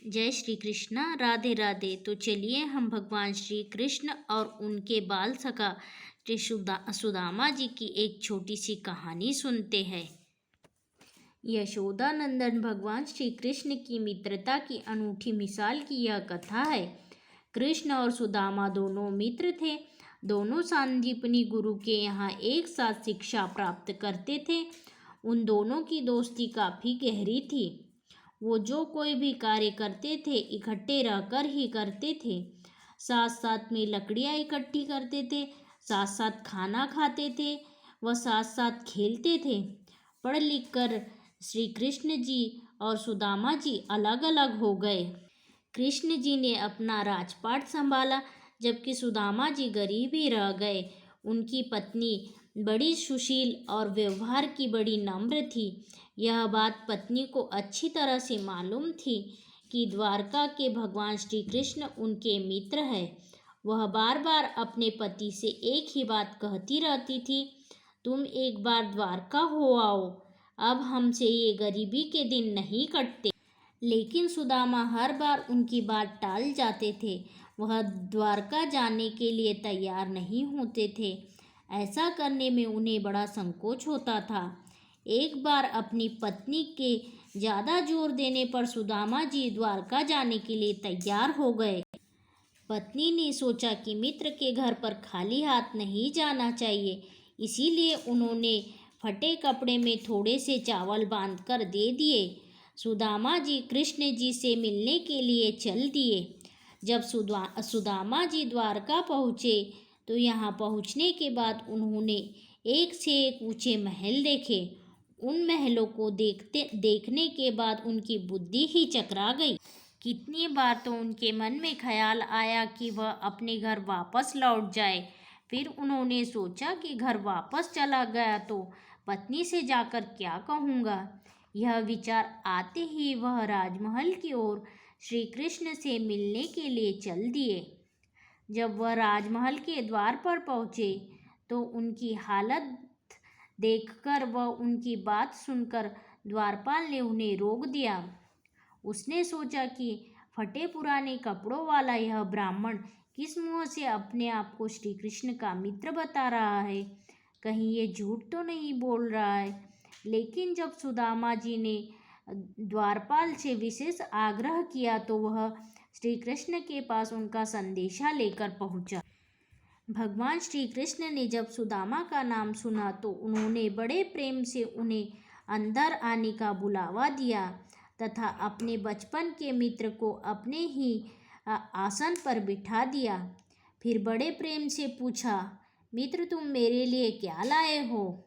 जय श्री कृष्णा। राधे राधे। तो चलिए हम भगवान श्री कृष्ण और उनके बाल सखा श्री सुदामा जी की एक छोटी सी कहानी सुनते हैं। यशोदा नंदन भगवान श्री कृष्ण की मित्रता की अनूठी मिसाल की यह कथा है। कृष्ण और सुदामा दोनों मित्र थे। दोनों सांदीपनी गुरु के यहाँ एक साथ शिक्षा प्राप्त करते थे। उन दोनों की दोस्ती काफ़ी गहरी थी। वो जो कोई भी कार्य करते थे इकट्ठे रहकर ही करते थे। साथ साथ में लकड़ियाँ इकट्ठी करते थे, साथ साथ खाना खाते थे, व साथ साथ खेलते थे। पढ़ लिख कर श्री कृष्ण जी और सुदामा जी अलग अलग हो गए। कृष्ण जी ने अपना राजपाट संभाला, जबकि सुदामा जी गरीब ही रह गए। उनकी पत्नी बड़ी सुशील और व्यवहार की बड़ी नम्र थी। यह बात पत्नी को अच्छी तरह से मालूम थी कि द्वारका के भगवान श्री कृष्ण उनके मित्र हैं। वह बार बार अपने पति से एक ही बात कहती रहती थी, तुम एक बार द्वारका हो आओ, अब हमसे ये गरीबी के दिन नहीं कटते। लेकिन सुदामा हर बार उनकी बात टाल जाते थे। वह द्वारका जाने के लिए तैयार नहीं होते थे। ऐसा करने में उन्हें बड़ा संकोच होता था। एक बार अपनी पत्नी के ज़्यादा जोर देने पर सुदामा जी द्वारका जाने के लिए तैयार हो गए। पत्नी ने सोचा कि मित्र के घर पर खाली हाथ नहीं जाना चाहिए, इसीलिए उन्होंने फटे कपड़े में थोड़े से चावल बांधकर दे दिए। सुदामा जी कृष्ण जी से मिलने के लिए चल दिए। जब सुदामा जी द्वारका पहुँचे तो यहाँ पहुँचने के बाद उन्होंने एक से एक ऊंचे महल देखे। उन महलों को देखने के बाद उनकी बुद्धि ही चकरा गई। कितनी बार तो उनके मन में ख्याल आया कि वह अपने घर वापस लौट जाए। फिर उन्होंने सोचा कि घर वापस चला गया तो पत्नी से जाकर क्या कहूँगा। यह विचार आते ही वह राजमहल की ओर श्री कृष्ण से मिलने के लिए चल दिए। जब वह राजमहल के द्वार पर पहुँचे तो उनकी हालत देखकर व उनकी बात सुनकर द्वारपाल ने उन्हें रोक दिया। उसने सोचा कि फटे पुराने कपड़ों वाला यह ब्राह्मण किस मुँह से अपने आप को श्री कृष्ण का मित्र बता रहा है, कहीं ये झूठ तो नहीं बोल रहा है। लेकिन जब सुदामा जी ने द्वारपाल से विशेष आग्रह किया तो वह श्री कृष्ण के पास उनका संदेशा लेकर पहुंचा। भगवान श्री कृष्ण ने जब सुदामा का नाम सुना तो उन्होंने बड़े प्रेम से उन्हें अंदर आने का बुलावा दिया तथा अपने बचपन के मित्र को अपने ही आसन पर बिठा दिया। फिर बड़े प्रेम से पूछा, मित्र तुम मेरे लिए क्या लाए हो?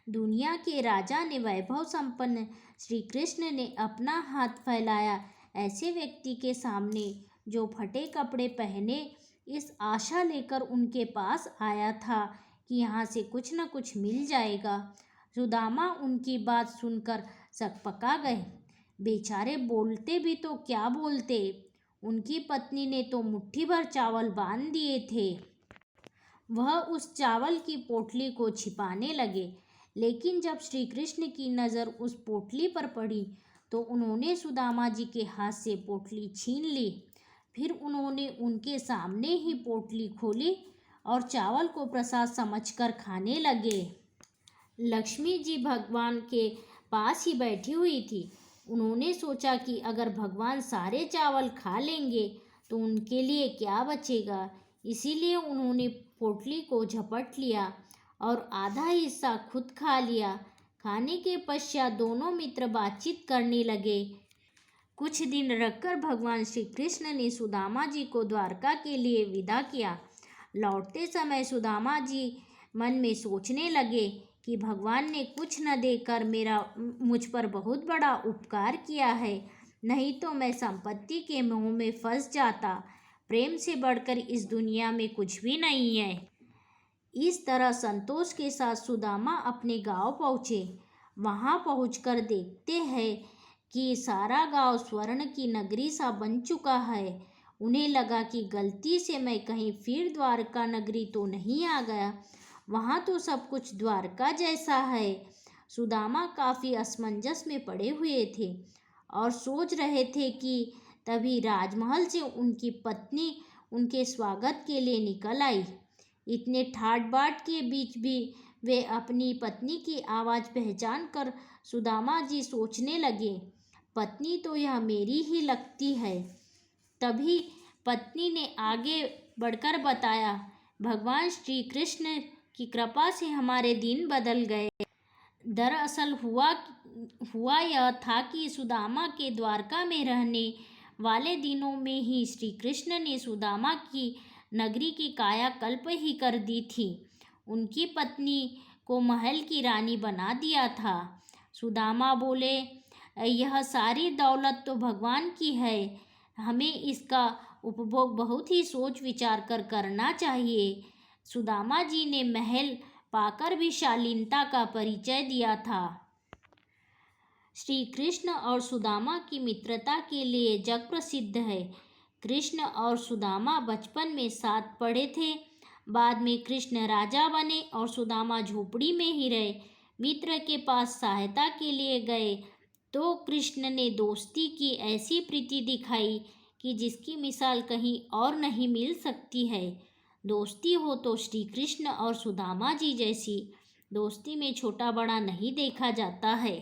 दुनिया के राजा ने वैभव संपन्न श्री कृष्ण ने अपना हाथ फैलाया ऐसे व्यक्ति के सामने जो फटे कपड़े पहने इस आशा लेकर उनके पास आया था कि यहाँ से कुछ न कुछ मिल जाएगा। सुदामा उनकी बात सुनकर सकपका गए। बेचारे बोलते भी तो क्या बोलते, उनकी पत्नी ने तो मुट्ठी भर चावल बांध दिए थे। वह उस चावल की पोटली को छिपाने लगे, लेकिन जब श्री कृष्ण की नज़र उस पोटली पर पड़ी तो उन्होंने सुदामा जी के हाथ से पोटली छीन ली। फिर उन्होंने उनके सामने ही पोटली खोली और चावल को प्रसाद समझकर खाने लगे। लक्ष्मी जी भगवान के पास ही बैठी हुई थी। उन्होंने सोचा कि अगर भगवान सारे चावल खा लेंगे तो उनके लिए क्या बचेगा, इसीलिए उन्होंने पोटली को झपट लिया और आधा हिस्सा खुद खा लिया। खाने के पश्चात दोनों मित्र बातचीत करने लगे। कुछ दिन रखकर भगवान श्री कृष्ण ने सुदामा जी को द्वारका के लिए विदा किया। लौटते समय सुदामा जी मन में सोचने लगे कि भगवान ने कुछ न देकर मुझ पर बहुत बड़ा उपकार किया है, नहीं तो मैं संपत्ति के मोह में फंस जाता। प्रेम से बढ़कर इस दुनिया में कुछ भी नहीं है। इस तरह संतोष के साथ सुदामा अपने गांव पहुँचे। वहां पहुंचकर देखते हैं कि सारा गांव स्वर्ण की नगरी सा बन चुका है। उन्हें लगा कि गलती से मैं कहीं फिर द्वारका नगरी तो नहीं आ गया, वहाँ तो सब कुछ द्वारका जैसा है। सुदामा काफ़ी असमंजस में पड़े हुए थे। और सोच रहे थे कि तभी राजमहल से उनकी पत्नी उनके स्वागत के लिए निकल आई। इतने ठाट बाट के बीच भी वे अपनी पत्नी की आवाज़ पहचान कर सुदामा जी सोचने लगे, पत्नी तो यह मेरी ही लगती है। तभी पत्नी ने आगे बढ़कर बताया, भगवान श्री कृष्ण की कृपा से हमारे दिन बदल गए। दरअसल हुआ यह था कि सुदामा के द्वारका में रहने वाले दिनों में ही श्री कृष्ण ने सुदामा की नगरी की कायाकल्प ही कर दी थी। उनकी पत्नी को महल की रानी बना दिया था। सुदामा बोले, यह सारी दौलत तो भगवान की है, हमें इसका उपभोग बहुत ही सोच विचार कर करना चाहिए। सुदामा जी ने महल पाकर भी शालीनता का परिचय दिया था। श्री कृष्ण और सुदामा की मित्रता के लिए जग प्रसिद्ध है। कृष्ण और सुदामा बचपन में साथ पढ़े थे। बाद में कृष्ण राजा बने और सुदामा झोपड़ी में ही रहे। मित्र के पास सहायता के लिए गए तो कृष्ण ने दोस्ती की ऐसी प्रीति दिखाई कि जिसकी मिसाल कहीं और नहीं मिल सकती है। दोस्ती हो तो श्री कृष्ण और सुदामा जी जैसी। दोस्ती में छोटा बड़ा नहीं देखा जाता है।